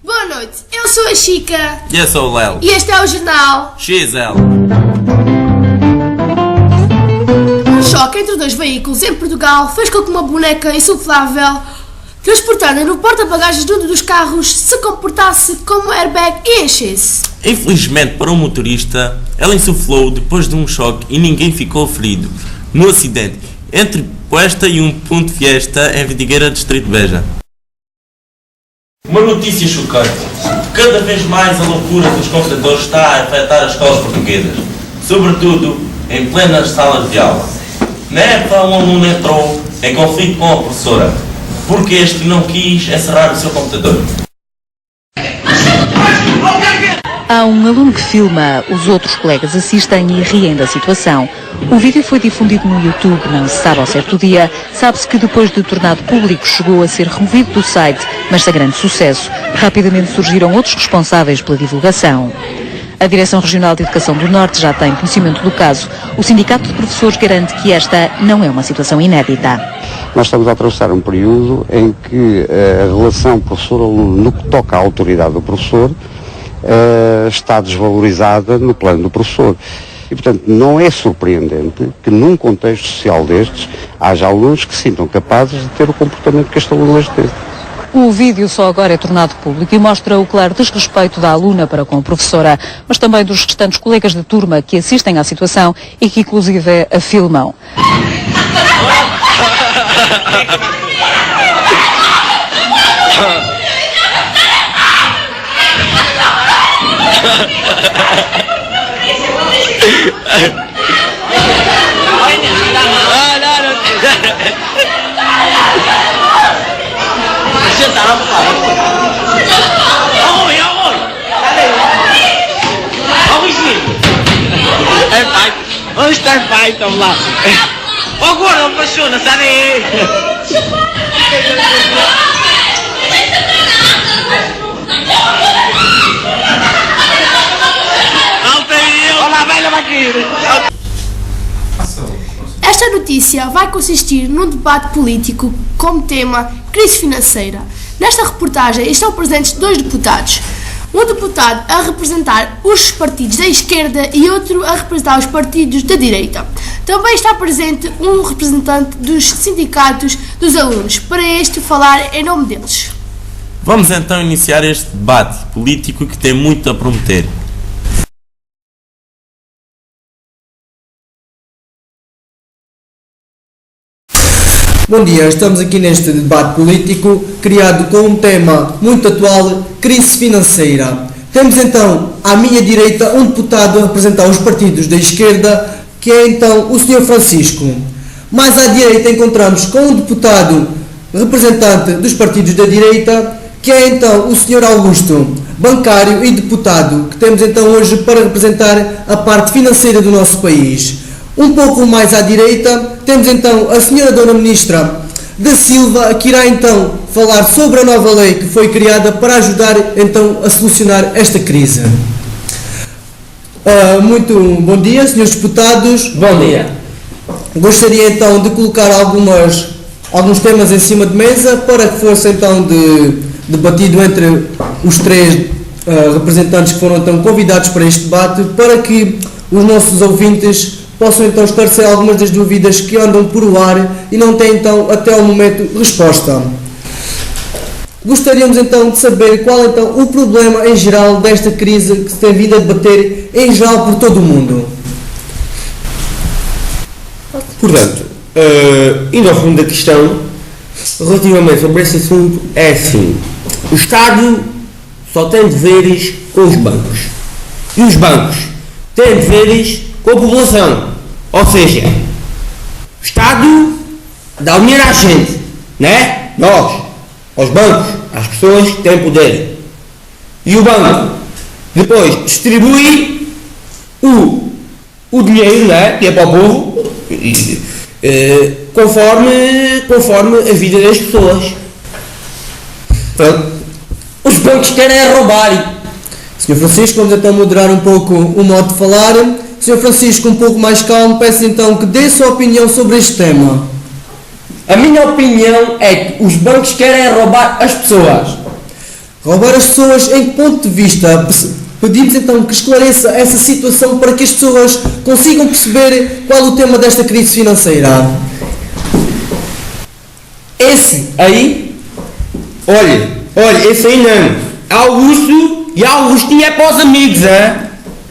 Boa noite, eu sou a Chica. E eu sou o Léo. E este é o jornal XL. Um choque entre dois veículos em Portugal fez com que uma boneca insuflável transportada no porta-bagagens de um dos carros se comportasse como airbag e enchesse. Infelizmente para o motorista, ela insuflou depois de um choque e ninguém ficou ferido no acidente entre Poesta e um ponto Fiesta em Vidigueira, Distrito de Beja. Uma notícia chocante. Cada vez mais a loucura dos computadores está a afetar as escolas portuguesas, sobretudo em plenas salas de aula. Na época, um aluno entrou em conflito com a professora, porque este não quis encerrar o seu computador. Há um aluno que filma, os outros colegas assistem e riem da situação. O vídeo foi difundido no YouTube, não se sabe ao certo dia. Sabe-se que depois de tornado público chegou a ser removido do site, mas sem grande sucesso. Rapidamente surgiram outros responsáveis pela divulgação. A Direção Regional de Educação do Norte já tem conhecimento do caso. O Sindicato de Professores garante que esta não é uma situação inédita. Nós estamos a atravessar um período em que a relação professor-aluno, no que toca à autoridade do professor, está desvalorizada no plano do professor. E, portanto, não é surpreendente que num contexto social destes haja alunos que se sintam capazes de ter o comportamento que este aluno hoje teve. O vídeo só agora é tornado público e mostra o claro desrespeito da aluna para com a professora, mas também dos restantes colegas de turma que assistem à situação e que inclusive a filmam. Onde está o pai? Estão lá. Ó, gordo, apaixona, sai daí. Olá, vai lá aqui. Esta notícia vai consistir num debate político como tema crise financeira. Nesta reportagem estão presentes dois deputados. Um deputado a representar os partidos da esquerda e outro a representar os partidos da direita. Também está presente um representante dos sindicatos dos alunos, para este falar em nome deles. Vamos então iniciar este debate político que tem muito a prometer. Bom dia, estamos aqui neste debate político criado com um tema muito atual, crise financeira. Temos então à minha direita um deputado a representar os partidos da esquerda, que é então o Sr. Francisco. Mais à direita encontramos com um deputado representante dos partidos da direita, que é então o Sr. Augusto, bancário e deputado, que temos então hoje para representar a parte financeira do nosso país. Um pouco mais à direita, temos então a senhora Dona Ministra da Silva, que irá então falar sobre a nova lei que foi criada para ajudar então a solucionar esta crise. Muito bom dia, senhores deputados. Bom dia. Gostaria então de colocar alguns temas em cima de mesa para que fosse então debatido entre os três representantes que foram então convidados para este debate, para que os nossos ouvintes possam então esclarecer algumas das dúvidas que andam por o ar e não têm então até ao momento resposta. Gostaríamos então de saber qual é então o problema em geral desta crise que se tem vindo a debater em geral por todo o mundo. Portanto, indo ao fundo da questão, relativamente sobre esse assunto, é assim: o Estado só tem deveres com os bancos e os bancos têm deveres com a população. Ou seja, o Estado dá o dinheiro à gente, né? Nós, aos bancos, às pessoas que têm poder. E o banco depois distribui o dinheiro, né? Que é para o povo, conforme a vida das pessoas. Pronto. Os bancos querem roubar. Sr. Francisco, vamos então moderar um pouco o modo de falar. Sr. Francisco, um pouco mais calmo, peço então que dê a sua opinião sobre este tema. A minha opinião é que os bancos querem roubar as pessoas. roubar as pessoas em que ponto de vista? Pedimos então que esclareça essa situação para que as pessoas consigam perceber qual é o tema desta crise financeira. Esse aí, olha, esse aí não. Augusto e Augustinho é para os amigos, hein?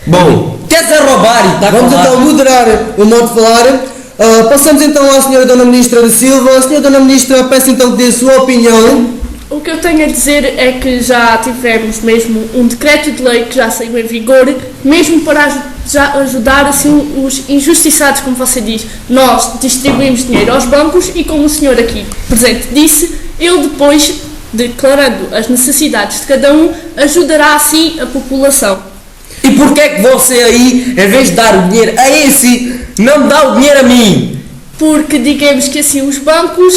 Bom, queres a roubar e está vamos então moderar o modo de falar. Passamos então à senhora Dona Ministra da Silva. A senhora Dona Ministra, peço então que dê a sua opinião. O que eu tenho a dizer é que já tivemos mesmo um decreto de lei que já saiu em vigor, mesmo para já ajudar assim os injustiçados, como você diz. Nós distribuímos dinheiro aos bancos e, como o senhor aqui presente disse, ele depois, declarando as necessidades de cada um, ajudará assim a população. E porquê é que você aí, em vez de dar o dinheiro a esse, não dá o dinheiro a mim? Porque digamos que assim os bancos,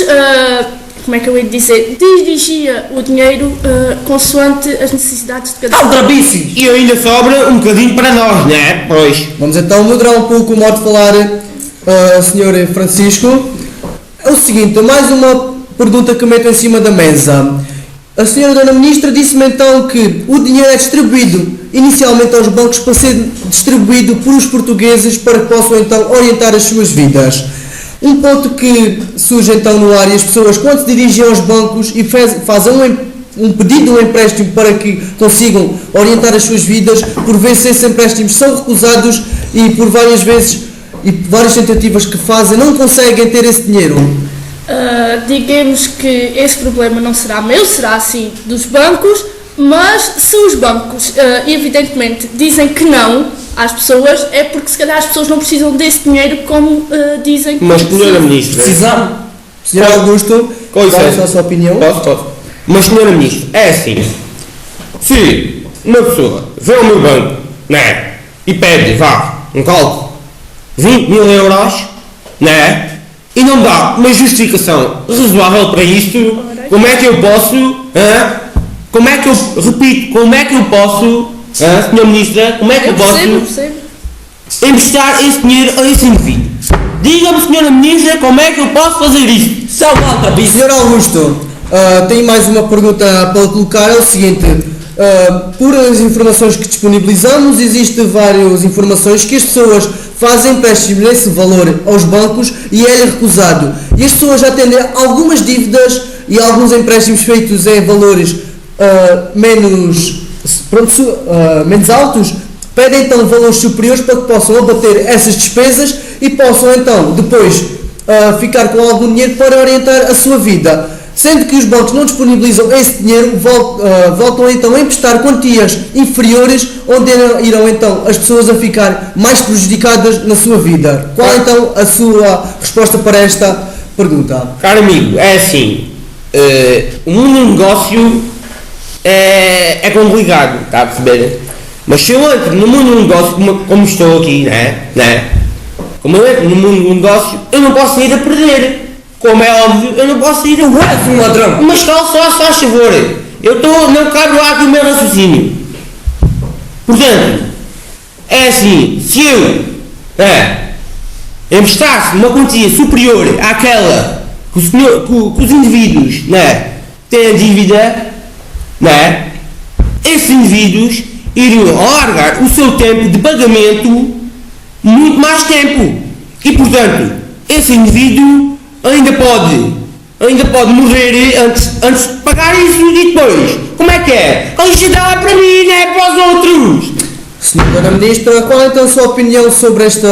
como é que eu ia dizer, dirigia o dinheiro consoante as necessidades de cada um. Aldrabices! e ainda sobra um bocadinho para nós, não é? Pois. Vamos então moderar um pouco o modo de falar, Sr. Francisco. É o seguinte, mais uma pergunta que eu meto em cima da mesa. A senhora Dona Ministra disse-me então que o dinheiro é distribuído inicialmente aos bancos para ser distribuído por os portugueses para que possam então orientar as suas vidas. Um ponto que surge então no ar, e as pessoas quando se dirigem aos bancos e fazem um pedido de um empréstimo para que consigam orientar as suas vidas, por vezes esses empréstimos são recusados e por várias vezes e várias tentativas que fazem não conseguem ter esse dinheiro. Digamos que esse problema não será meu, será assim dos bancos, mas se os bancos evidentemente dizem que não às pessoas, é porque se calhar as pessoas não precisam desse dinheiro como dizem que Mas, senhora Ministra, Precisamos. Sr. Augusto, com licença. dá a sua opinião. Posso? Mas, senhora Ministra, é assim. Se uma pessoa vem ao meu banco, né, e pede, um cálculo, 20 mil euros, né, e não dá uma justificação razoável para isto, como é que eu posso, como é que eu posso, senhora Ministra, como é que eu posso percebo. emprestar esse dinheiro a esse indivíduo? Diga-me, senhora Ministra, como é que eu posso fazer isto? São aldrabices! Sr. Augusto, tenho mais uma pergunta para colocar, é o seguinte, por as informações que disponibilizamos, existem várias informações que as pessoas fazem empréstimo nesse valor aos bancos e é recusado. E as pessoas já têm algumas dívidas e alguns empréstimos feitos em valores menos altos, pedem então valores superiores para que possam abater essas despesas e possam então depois ficar com algum dinheiro para orientar a sua vida. Sendo que os bancos não disponibilizam esse dinheiro, voltam então a emprestar quantias inferiores, onde irão então as pessoas a ficar mais prejudicadas na sua vida. Qual é então a sua resposta para esta pergunta? Caro amigo, é assim, o mundo do negócio é complicado, está a perceber? Mas se eu entro no mundo do negócio como estou aqui, né? Como eu entro no mundo do negócio, eu não posso ir a perder. Como é óbvio, eu não posso ir a um ladrão! Mas só faz favor, não cabe lá aqui o meu raciocínio. Portanto, é assim, se eu emprestasse uma quantia superior àquela que os indivíduos têm a dívida, esses indivíduos iriam alargar o seu tempo de pagamento muito mais tempo. E portanto, esse indivíduo ainda pode morrer antes de pagar isso e depois. Como é que é? A legislação é para mim, não é para os outros. Senhora Ministra, qual é então a sua opinião sobre este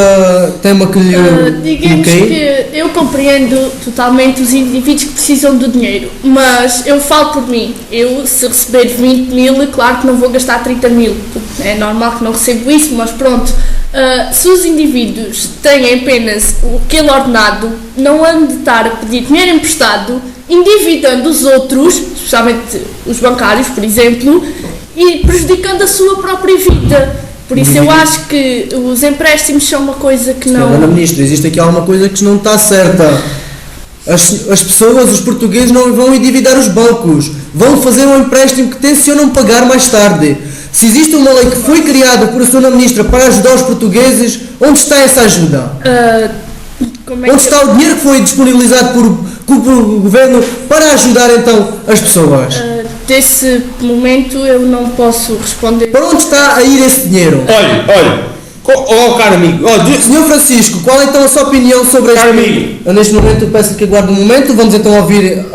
tema que lhe digamos que eu compreendo totalmente os indivíduos que precisam do dinheiro, mas eu falo por mim. Eu, se receber 20 mil, claro que não vou gastar 30 mil. É normal que não recebo isso, mas pronto. Se os indivíduos têm apenas aquele ordenado, não hão de estar a pedir dinheiro emprestado, endividando os outros, especialmente os bancários, por exemplo, e prejudicando a sua própria vida. Por isso eu acho que os empréstimos são uma coisa que não... Senhora Ministra, existe aqui alguma coisa que não está certa. As pessoas, os portugueses, não vão endividar os bancos. Vão fazer um empréstimo que tencionam pagar mais tarde. Se existe uma lei que foi criada por a Sra. Ministra para ajudar os portugueses, onde está essa ajuda? Onde está o dinheiro que foi disponibilizado por o governo para ajudar então as pessoas? desse momento eu não posso responder. Para onde está a ir esse dinheiro? Olha, caro amigo, Senhor Francisco, qual é então a sua opinião sobre este... Caro amigo. Neste momento, eu peço que aguarde um momento, vamos então ouvir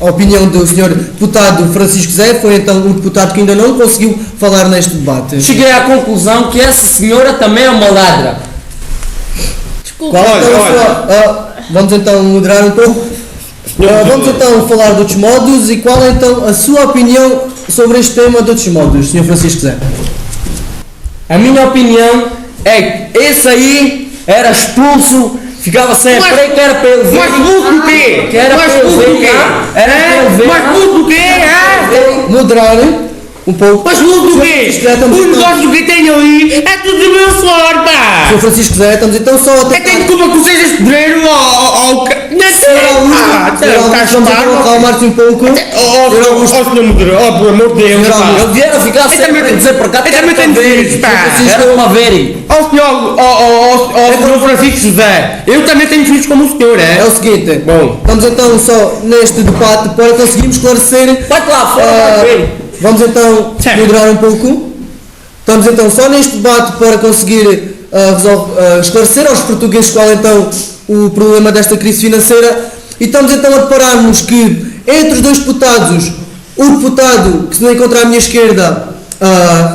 a opinião do Sr. Deputado Francisco Zé, foi então um deputado que ainda não conseguiu falar neste debate. Cheguei à conclusão que essa senhora também é uma ladra. Desculpa. Qual então a sua... vamos então moderar um pouco. Vamos então falar de outros modos e qual é então a sua opinião sobre este tema de outros modos, Sr. Francisco Zé? A minha opinião é que esse aí era expulso, ficava sem emprego, que era para ele ver. Mas expulso do quê? Que era para ele ver. Era para ele ver. Mas expulso do quê? Moderar um pouco. Mas expulso do quê? Os negócios que tenho aí é tudo do meu suor, pá! Sr. Francisco Zé, estamos então só a É tem culpa que sejas pedreiro ao... Vamos então acalmar-se um pouco. Senhor moderador, pelo amor de Deus, pá! Ele vieram ficar sempre a dizer para cá. Eu também tenho filhos, pá! Era uma verem. Senhor Francisco José, eu também tenho filhos como o senhor, é? É o seguinte, Bom. estamos então só neste debate para conseguirmos esclarecer. Vai-te lá fora, Vamos então Certo. moderar um pouco. Estamos então só neste debate para conseguir esclarecer aos portugueses qual é então o problema desta crise financeira e estamos então a depararmos que entre os dois deputados, o deputado que se encontra à minha esquerda,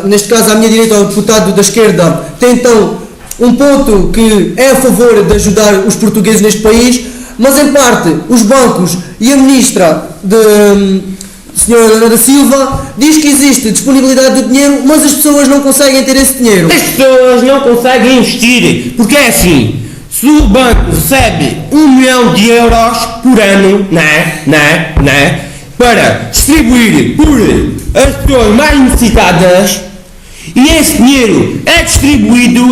neste caso à minha direita, o deputado da esquerda, tem então um ponto que é a favor de ajudar os portugueses neste país, mas em parte os bancos e a ministra Senhora Ana da Silva diz que existe disponibilidade de dinheiro, mas as pessoas não conseguem ter esse dinheiro. As pessoas não conseguem investir, porque é assim, se o banco recebe 1 milhão de euros por ano, para distribuir por as pessoas mais necessitadas, e esse dinheiro é distribuído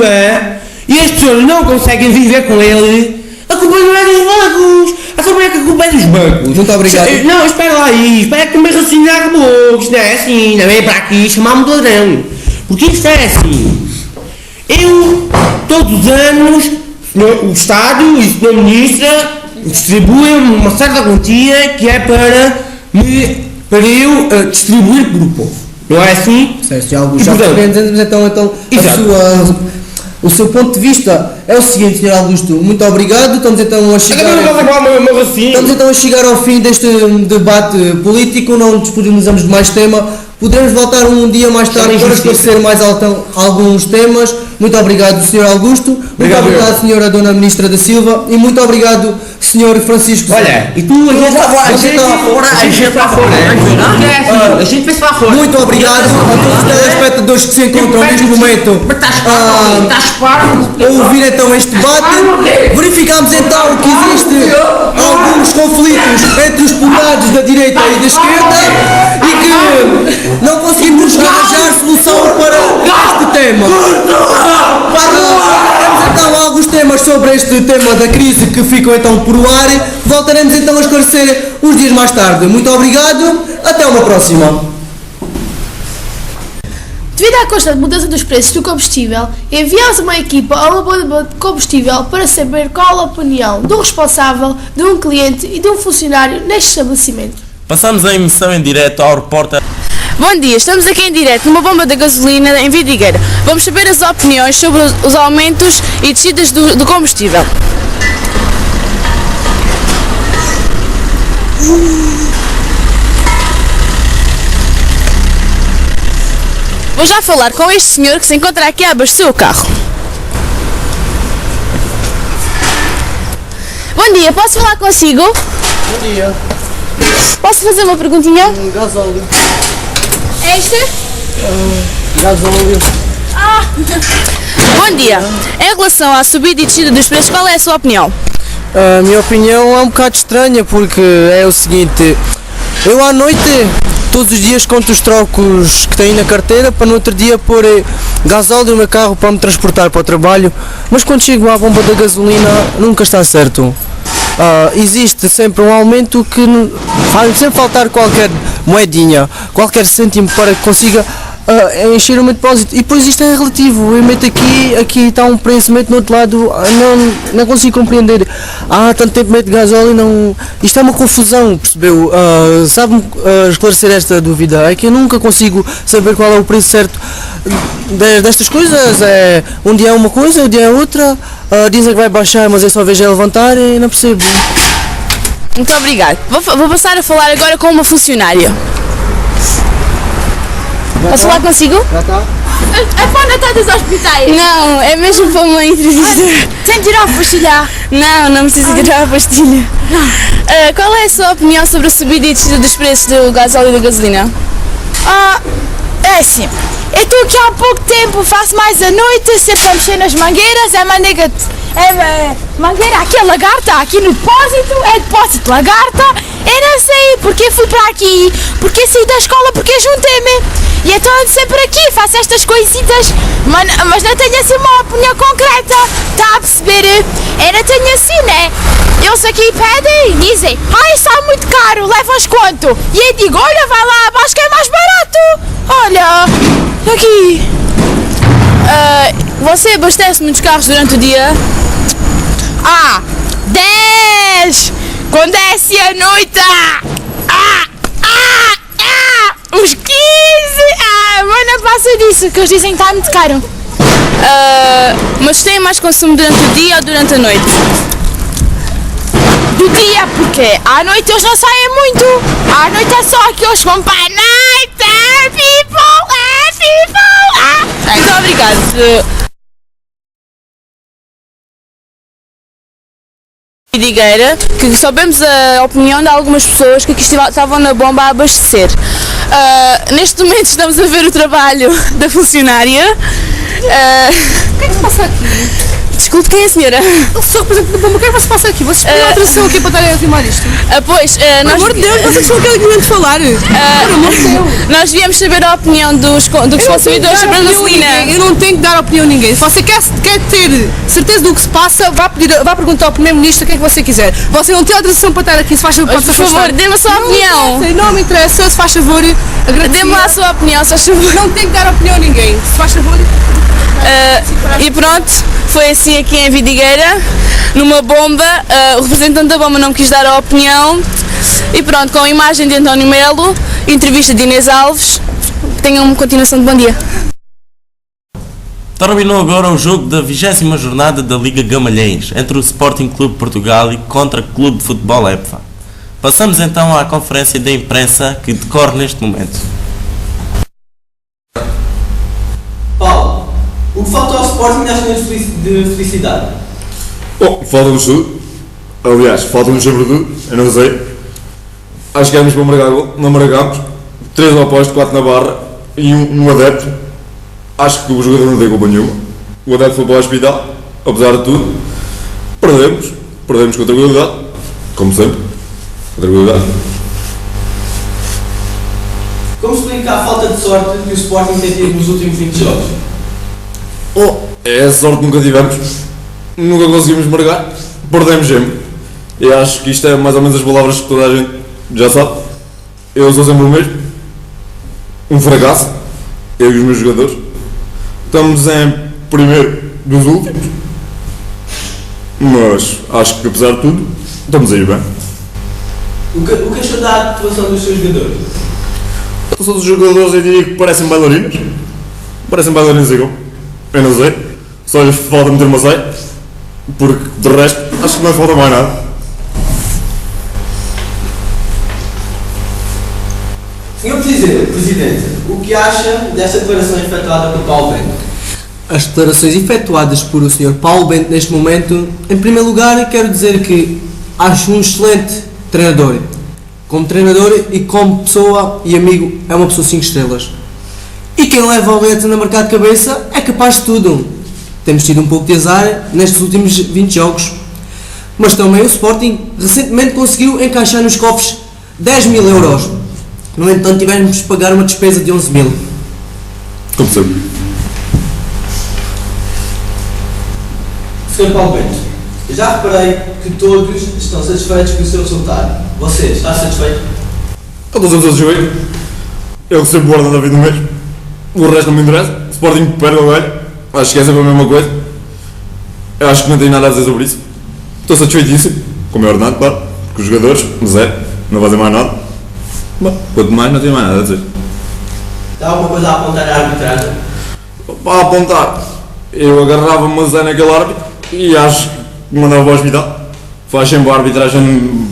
e as pessoas não conseguem viver com ele, a culpa não é dos bancos. Como é que a culpa é dos bancos? Muito obrigado. Não, espera lá aí, espera que me raciocinar de boa, isto não é assim, não é para aqui chamar-me de ladrão. Porque isto é assim, eu, todos os anos, o Estado e o Sr. Ministra distribuem uma certa quantia que é para eu distribuir para o povo. Não é assim? Certo, já compreendemos então o seu ponto de vista é o seguinte, Sr. Augusto, muito obrigado, estamos então a chegar ao fim deste debate político, não disponibilizamos de mais tema, poderemos voltar um dia mais tarde para esclarecer mais alguns temas. Muito obrigado, Sr. Augusto, muito obrigado, Sra. Dona Ministra da Silva e muito obrigado, Sr. Francisco. Olha, e tu a gente fez lá fora. Muito obrigado a todos os telespectadores que se encontram neste momento a ouvir então este debate. Verificamos então que existe alguns conflitos entre os deputados da direita e da esquerda e que não conseguimos arranjar solução para este tema. Temos então alguns temas sobre este tema da crise que ficam então por ar. Voltaremos então a esclarecer uns dias mais tarde. Muito obrigado, até uma próxima. Devido à constante mudança dos preços do combustível, enviamos uma equipa a uma bomba de combustível para saber qual a opinião do responsável, de um cliente e de um funcionário neste estabelecimento. Passamos a emissão em direto ao repórter. Bom dia, estamos aqui em direto numa bomba de gasolina em Vidigueira. Vamos saber as opiniões sobre os aumentos e descidas do combustível. Vou já falar com este senhor que se encontra aqui a abastecer o carro. Bom dia, posso falar consigo? Bom dia. Posso fazer uma perguntinha? Gasóleo. Esta? Gasóleo. Bom dia. Em relação à subida e descida dos preços, qual é a sua opinião? A minha opinião é um bocado estranha porque é o seguinte, eu à noite todos os dias conto os trocos que tenho na carteira para no outro dia pôr gasóleo no meu carro para me transportar para o trabalho, mas quando chego à bomba da gasolina nunca está certo. Existe sempre um aumento que faz sempre faltar qualquer moedinha, qualquer cêntimo para que consiga encher o meu depósito. E depois isto é relativo. Eu meto aqui está um preço, meto no outro lado, não consigo compreender. Há tanto tempo meto gasóleo, não. Isto é uma confusão, percebeu? Sabe-me esclarecer esta dúvida? É que eu nunca consigo saber qual é o preço certo destas coisas. Um dia é uma coisa, um dia é outra. Dizem que vai baixar, mas eu só vejo a levantar e não percebo. Muito obrigado. Vou passar a falar agora com uma funcionária. Posso falar consigo? Já está? É para Natal dos hospitais. Não, é mesmo para uma entrevista. Tem de tirar a pastilha. Não precisa tirar a pastilha. Qual é a sua opinião sobre a subida e descida dos preços do gasóleo e da gasolina? É assim, eu estou aqui há pouco tempo, faço mais à noite, sempre a mexer nas mangueiras, mangueira aqui, a lagarta, aqui no depósito, é depósito de lagarta, eu não sei porque fui para aqui, porque saí da escola, porque juntei-me, e então ando sempre aqui, faço estas coisitas, mas não tenho assim uma opinião concreta, está a perceber? Eu não tenho assim, né? Eles aqui pedem, dizem, está muito caro, levas quanto? E eu digo, olha, vai lá abaixo que é mais barato, olha, aqui. Você abastece muitos carros durante o dia? 10! Quando é assim à noite, uns 15! Mas não passa disso, que eles dizem que está muito caro. Mas tem mais consumo durante o dia ou durante a noite? Do dia, porque à noite eles não saem muito. À noite é só que eles vão para a night, people. Muito obrigado. Vidigueira, que soubemos a opinião de algumas pessoas que aqui estavam na bomba a abastecer. Neste momento estamos a ver o trabalho da funcionária. O que é que se passa aqui? Desculpe, quem é a senhora? Eu sou representante da bomba, o que é que se passa aqui? Vocês têm outra sessão aqui para estarem a filmar isto? Pois, Pelo amor de Deus, vocês são aquele que vinham de falar. Pelo amor de Deus. Nós viemos saber a opinião dos consumidores sobre a gasolina. Eu não tenho que dar opinião a ninguém. Se você quer ter certeza do que se passa, vá perguntar ao Primeiro-Ministro o que é que você quiser. Você não tem autorização para estar aqui, se faz favor. Por favor, dê-me a sua opinião. Não me interessa, se faz favor. Dê-me lá a sua opinião, se faz favor. Não tenho que dar opinião a ninguém, se faz favor. E pronto, foi assim aqui em Vidigueira, numa bomba. O representante da bomba não quis dar a opinião. E pronto, com a imagem de António Melo, entrevista de Inês Alves. Tenham uma continuação de bom dia. Terminou agora o jogo da 20ª jornada da Liga Gamalhães, entre o Sporting Clube Portugal e contra o Clube de Futebol EPFA. Passamos então à conferência da imprensa que decorre neste momento. Paulo, o que falta ao Sporting nesta noite de felicidade? Bom, falta-nos tudo. Aliás, falta-nos sempre tudo. Eu não sei. Acho que éramos para marcar gol, não marcámos. 3 ao posto, 4 na barra e um adepto. Acho que o jogador não tem culpa nenhuma. O adepto foi para o hospital, apesar de tudo. Perdemos com tranquilidade, como sempre. Com tranquilidade. Como explica a falta de sorte que o Sporting tem tido nos últimos 20 jogos? É sorte que nunca tivemos. Nunca conseguimos marcar. Perdemos sempre. E acho que isto é mais ou menos as palavras que toda a gente já sabe. Eu sou sempre o mesmo. Um fracasso. Eu e os meus jogadores. Estamos em primeiro dos últimos. Mas acho que apesar de tudo, estamos aí bem. O que achou da atuação dos seus jogadores? A atuação dos jogadores eu diria que parecem bailarinos. Parecem bailarinos igual. Eu não sei. Só lhes falta meter uma saia. Porque de resto acho que não falta mais nada. Senhor Presidente, o que acha desta declaração efetuada por Paulo Bento? As declarações efetuadas por o Sr. Paulo Bento neste momento, em primeiro lugar quero dizer que acho um excelente treinador. Como treinador e como pessoa e amigo é uma pessoa 5 estrelas. E quem leva o Leite na marcada de cabeça é capaz de tudo. Temos tido um pouco de azar nestes últimos 20 jogos. Mas também o Sporting recentemente conseguiu encaixar nos cofres 10.000 euros. No entanto, tivemos de pagar uma despesa de 11.000. Como sempre. Sr. Paulo Bento, já reparei que todos estão satisfeitos com o seu resultado. Você está satisfeito? Eu estou sempre satisfeito. Eu recebo guarda da vida mesmo. O resto não me interessa. Sporting perde ou ganha. Acho que é sempre a mesma coisa. Eu acho que não tenho nada a dizer sobre isso. Estou satisfeitíssimo, como é ordenado, claro. Porque os jogadores, zero, não fazem mais nada. Bom, quanto mais, não tenho mais nada a dizer. Dá alguma coisa a apontar à arbitragem? Para apontar, eu agarrava-me a Zé naquele árbitro e acho que mandava para o hospital. Faz sempre a arbitragem,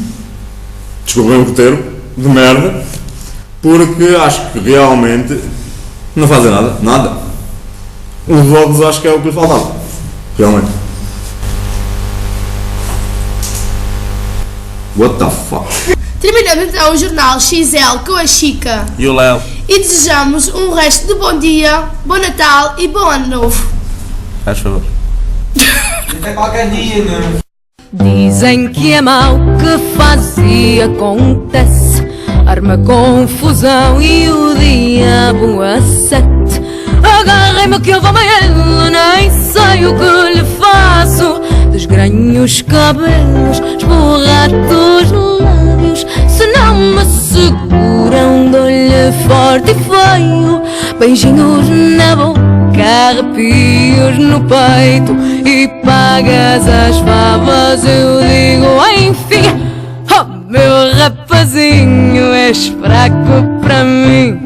desculpem o roteiro, de merda, porque acho que realmente não fazem nada. Os jogos acho que é o que lhe faltava, realmente. What the fuck? Terminamos então o jornal XL com a Chica. E o Léo. E desejamos um resto de bom dia, bom Natal e bom Ano Novo. Faz favor. Até qualquer dia, não? Dizem que é mau que faz e acontece, arma confusão e o diabo acete. Agarrei-me que eu vou amarelo, nem sei o que lhe faço. Desgranho os cabelos, esborrato os lábios. Se não me seguram, dou-lhe forte e feio. Beijinhos na boca, arrepios no peito. E pagas as favas, eu digo enfim. Oh, meu rapazinho, és fraco para mim.